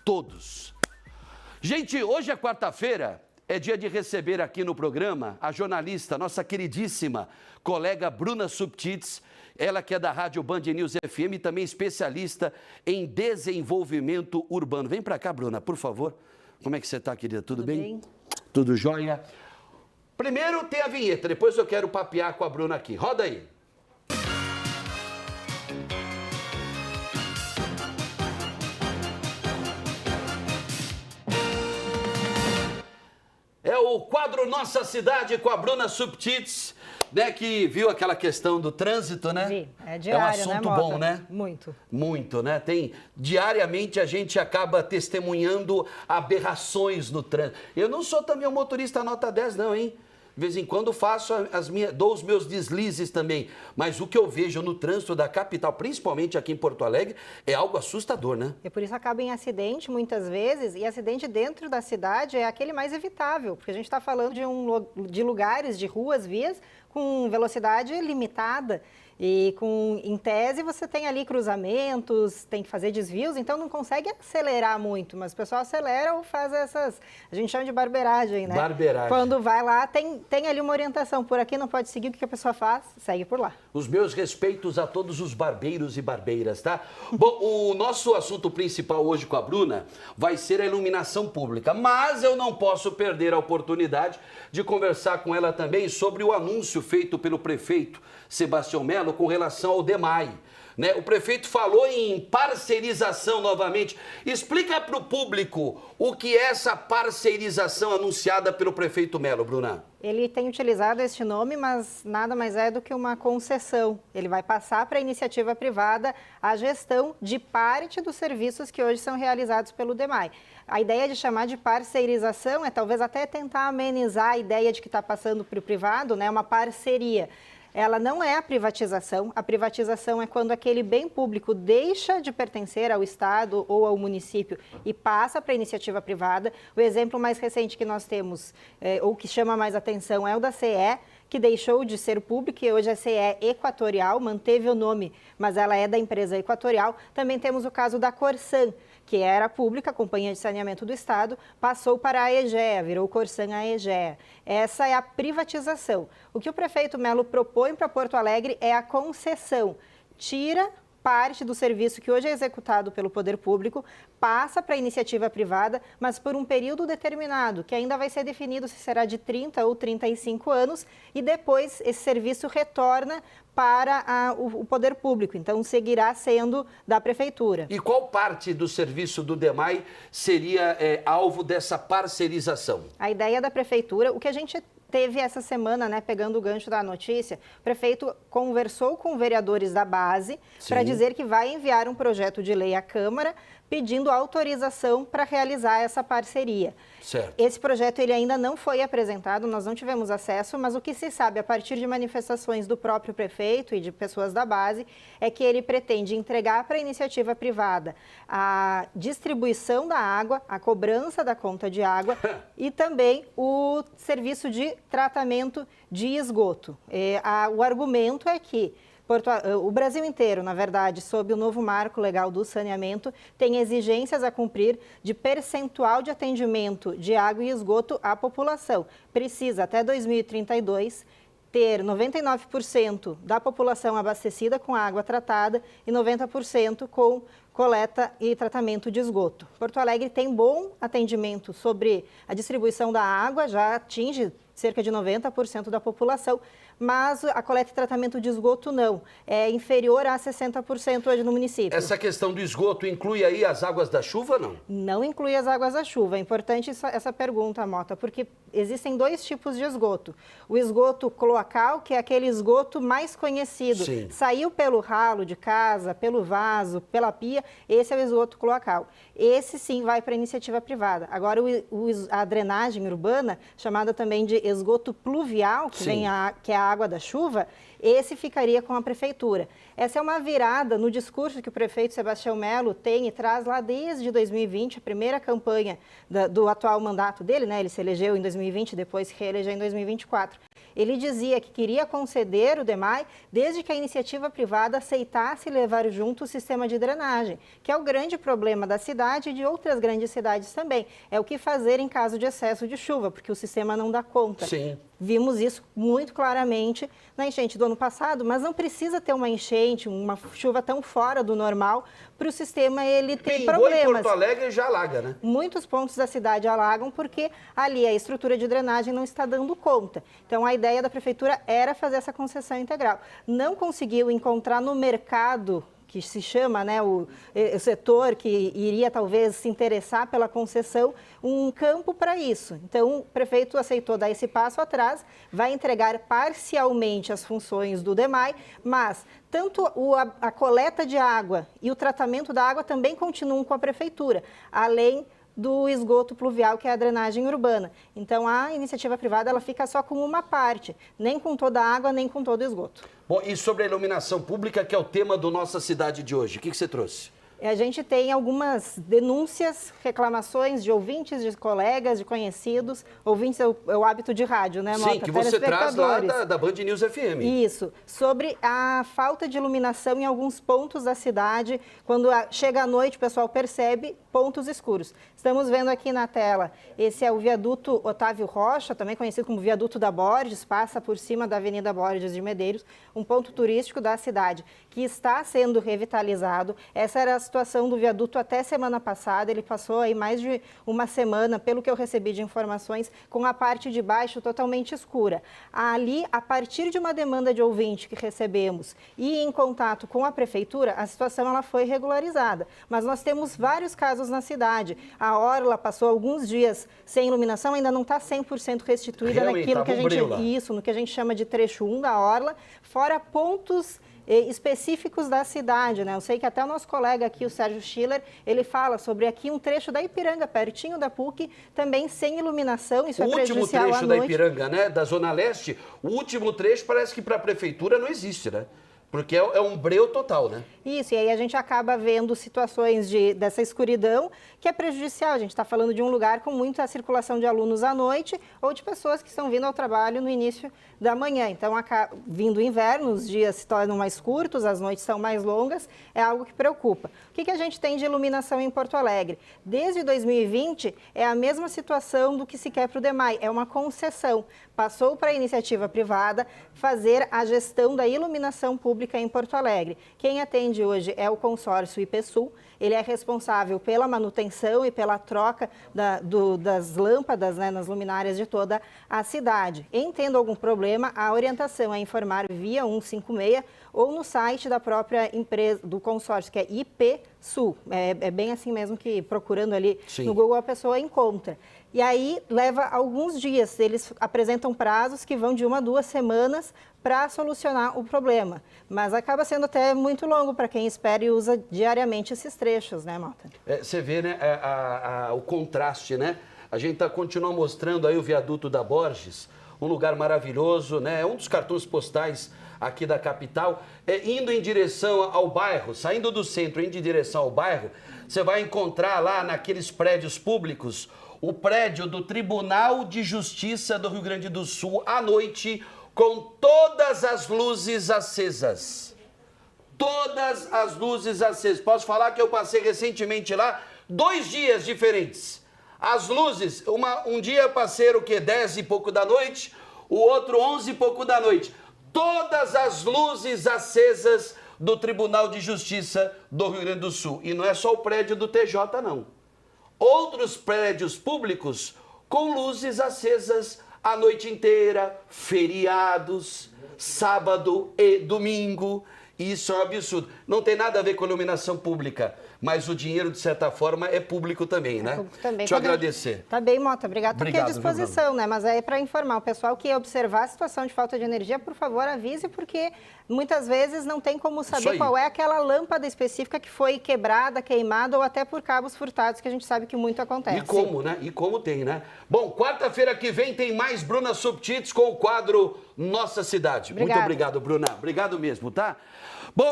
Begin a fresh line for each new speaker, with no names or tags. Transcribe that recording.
todos. Gente, hoje é quarta-feira, é dia de receber aqui no programa a jornalista, nossa queridíssima colega Bruna Subtits, ela que é da Rádio Band News FM e também especialista em desenvolvimento urbano. Vem pra cá, Bruna, por favor. Como é que você tá, querida? Tudo bem? Tudo jóia? Primeiro tem a vinheta, depois eu quero papear com a Bruna aqui. Roda aí. É o quadro Nossa Cidade com a Bruna Subtits, né, que viu aquela questão do trânsito, né?
Vi. É diário,
é um assunto
né,
bom, né?
Muito.
Muito, né? Diariamente a gente acaba testemunhando aberrações no trânsito. Eu não sou também um motorista nota 10 não, hein? De vez em quando faço dou os meus deslizes também. Mas o que eu vejo no trânsito da capital, principalmente aqui em Porto Alegre, é algo assustador, né?
E por isso acaba em acidente muitas vezes, e acidente dentro da cidade é aquele mais evitável, porque a gente está falando de lugares, de ruas, vias, com velocidade limitada. E em tese você tem ali cruzamentos, tem que fazer desvios, então não consegue acelerar muito, mas o pessoal acelera ou faz a gente chama de barbeiragem, né?
Barbeiragem.
Quando vai lá, tem ali uma orientação, por aqui não pode seguir, o que a pessoa faz? Segue por lá.
Os meus respeitos a todos os barbeiros e barbeiras, tá? Bom, o nosso assunto principal hoje com a Bruna vai ser a iluminação pública, mas eu não posso perder a oportunidade de conversar com ela também sobre o anúncio feito pelo prefeito Sebastião Melo com relação ao DEMAI. Né? O prefeito falou em parceirização novamente. Explica para o público o que é essa parceirização anunciada pelo prefeito Melo, Bruna.
Ele tem utilizado este nome, mas nada mais é do que uma concessão. Ele vai passar para a iniciativa privada a gestão de parte dos serviços que hoje são realizados pelo DEMAI. A ideia de chamar de parceirização é talvez até tentar amenizar a ideia de que está passando para o privado, né? Uma parceria. Ela não é a privatização é quando aquele bem público deixa de pertencer ao Estado ou ao município e passa para a iniciativa privada. O exemplo mais recente que nós temos, ou que chama mais atenção, é o da CE, que deixou de ser pública e hoje é CE Equatorial, manteve o nome, mas ela é da empresa Equatorial. Também temos o caso da Corsan, que era pública, a Companhia de Saneamento do Estado, passou para a EGEA, virou Corsan a EGEA. Essa é a privatização. O que o prefeito Melo propõe para Porto Alegre é a concessão. Tira parte do serviço que hoje é executado pelo poder público, passa para a iniciativa privada, mas por um período determinado, que ainda vai ser definido se será de 30 ou 35 anos, e depois esse serviço retorna para o poder público, então seguirá sendo da prefeitura.
E qual parte do serviço do DEMAI seria alvo dessa parceirização?
A ideia da prefeitura, o que a gente teve essa semana, né, pegando o gancho da notícia, o prefeito conversou com vereadores da base para dizer que vai enviar um projeto de lei à Câmara pedindo autorização para realizar essa parceria.
Certo.
Esse projeto ele ainda não foi apresentado, nós não tivemos acesso, mas o que se sabe a partir de manifestações do próprio prefeito e de pessoas da base é que ele pretende entregar para a iniciativa privada a distribuição da água, a cobrança da conta de água e também o serviço de tratamento de esgoto. O argumento é que o Brasil inteiro, na verdade, sob o novo marco legal do saneamento, tem exigências a cumprir de percentual de atendimento de água e esgoto à população. Precisa, até 2032, ter 99% da população abastecida com água tratada e 90% com coleta e tratamento de esgoto. Porto Alegre tem bom atendimento sobre a distribuição da água, já atinge cerca de 90% da população, mas a coleta e tratamento de esgoto não, é inferior a 60% hoje no município.
Essa questão do esgoto inclui aí as águas da chuva, não?
Não inclui as águas da chuva. É importante essa pergunta, Mota, porque existem dois tipos de esgoto. O esgoto cloacal, que é aquele esgoto mais conhecido.
Sim.
Saiu pelo ralo de casa, pelo vaso, pela pia, esse é o esgoto cloacal. Esse sim vai para a iniciativa privada. Agora, a drenagem urbana, chamada também de esgoto pluvial, que é a água da chuva, esse ficaria com a prefeitura. Essa é uma virada no discurso que o prefeito Sebastião Melo tem e traz lá desde 2020, a primeira campanha do atual mandato dele, né? Ele se elegeu em 2020, depois se reelegeu em 2024. ele dizia que queria conceder o DEMAI desde que a iniciativa privada aceitasse levar junto o sistema de drenagem, que é o grande problema da cidade e de outras grandes cidades também. É o que fazer em caso de excesso de chuva, porque o sistema não dá conta.
Sim.
Vimos isso muito claramente na enchente do ano passado, mas não precisa ter uma enchente, uma chuva tão fora do normal para o sistema ele ter problemas.
Em Porto Alegre já alaga, né?
Muitos pontos da cidade alagam porque ali a estrutura de drenagem não está dando conta. Então, a ideia da prefeitura era fazer essa concessão integral. Não conseguiu encontrar no mercado, que se chama, né, o setor que iria talvez se interessar pela concessão, um campo para isso. Então, o prefeito aceitou dar esse passo atrás, vai entregar parcialmente as funções do DEMAI, mas tanto a coleta de água e o tratamento da água também continuam com a prefeitura, além do esgoto pluvial, que é a drenagem urbana. Então, a iniciativa privada ela fica só com uma parte, nem com toda a água, nem com todo o esgoto.
Bom, e sobre a iluminação pública, que é o tema do Nossa Cidade de hoje, o que você trouxe?
A gente tem algumas denúncias, reclamações de ouvintes, de colegas, de conhecidos. Ouvintes é o hábito de rádio, né, Mota?
Sim, que você traz lá da Band News FM.
Isso, sobre a falta de iluminação em alguns pontos da cidade. Quando chega à noite, o pessoal percebe pontos escuros. Estamos vendo aqui na tela, esse é o viaduto Otávio Rocha, também conhecido como viaduto da Borges, passa por cima da Avenida Borges de Medeiros, um ponto turístico da cidade, que está sendo revitalizado. Essa era a situação do viaduto até semana passada, ele passou aí mais de uma semana, pelo que eu recebi de informações, com a parte de baixo totalmente escura. Ali, a partir de uma demanda de ouvinte que recebemos e em contato com a prefeitura, a situação ela foi regularizada. Mas nós temos vários casos na cidade. A orla passou alguns dias sem iluminação, ainda não está 100% restituída naquilo que a gente, no que a gente chama de trecho 1 da orla, fora pontos específicos da cidade, né? Eu sei que até o nosso colega aqui, o Sérgio Schiller, ele fala sobre aqui um trecho da Ipiranga, pertinho da PUC, também sem iluminação, isso é prejudicial à noite.
O último trecho da Ipiranga, né, da Zona Leste, o último trecho parece que para a prefeitura não existe, né? Porque é um breu total, né?
Isso, e aí a gente acaba vendo situações dessa escuridão que é prejudicial. A gente está falando de um lugar com muita circulação de alunos à noite ou de pessoas que estão vindo ao trabalho no início da manhã. Então, vindo o inverno, os dias se tornam mais curtos, as noites são mais longas, é algo que preocupa. O que a gente tem de iluminação em Porto Alegre? Desde 2020, é a mesma situação do que se quer para o DEMAI, é uma concessão. Passou para a iniciativa privada fazer a gestão da iluminação pública em Porto Alegre. Quem atende hoje é o consórcio IPSul, ele é responsável pela manutenção e pela troca das lâmpadas, né, nas luminárias de toda a cidade. Em tendo algum problema, a orientação é informar via 156 ou no site da própria empresa, do consórcio, que é IPSul. É bem assim mesmo que procurando ali no Google a pessoa encontra. E aí leva alguns dias, eles apresentam prazos que vão de 1 a 2 semanas para solucionar o problema. Mas acaba sendo até muito longo para quem espera e usa diariamente esses trechos, né, Mota?
Você vê, né, o contraste, né? A gente continua mostrando aí o viaduto da Borges, um lugar maravilhoso, né? É um dos cartões postais aqui da capital, indo em direção ao bairro, saindo do centro, indo em direção ao bairro, você vai encontrar lá naqueles prédios públicos o prédio do Tribunal de Justiça do Rio Grande do Sul à noite, com todas as luzes acesas. Todas as luzes acesas. Posso falar que eu passei recentemente lá 2 dias diferentes. As luzes, um dia passei o quê? 10 e pouco da noite, o outro 11 e pouco da noite. Todas as luzes acesas do Tribunal de Justiça do Rio Grande do Sul. E não é só o prédio do TJ, não. Outros prédios públicos com luzes acesas a noite inteira, feriados, sábado e domingo. Isso é um absurdo. Não tem nada a ver com a iluminação pública, mas o dinheiro, de certa forma, é público também, né?
Também.
Deixa eu agradecer.
Tá bem, Mota. Obrigado aqui à disposição, né? Mas é para informar o pessoal que observar a situação de falta de energia, por favor, avise, porque muitas vezes não tem como saber qual é aquela lâmpada específica que foi quebrada, queimada ou até por cabos furtados, que a gente sabe que muito acontece.
E como, né? E como tem, né? Bom, quarta-feira que vem tem mais Bruna Subtits com o quadro Nossa Cidade.
Obrigada.
Muito obrigado, Bruna. Obrigado mesmo, tá? Bom,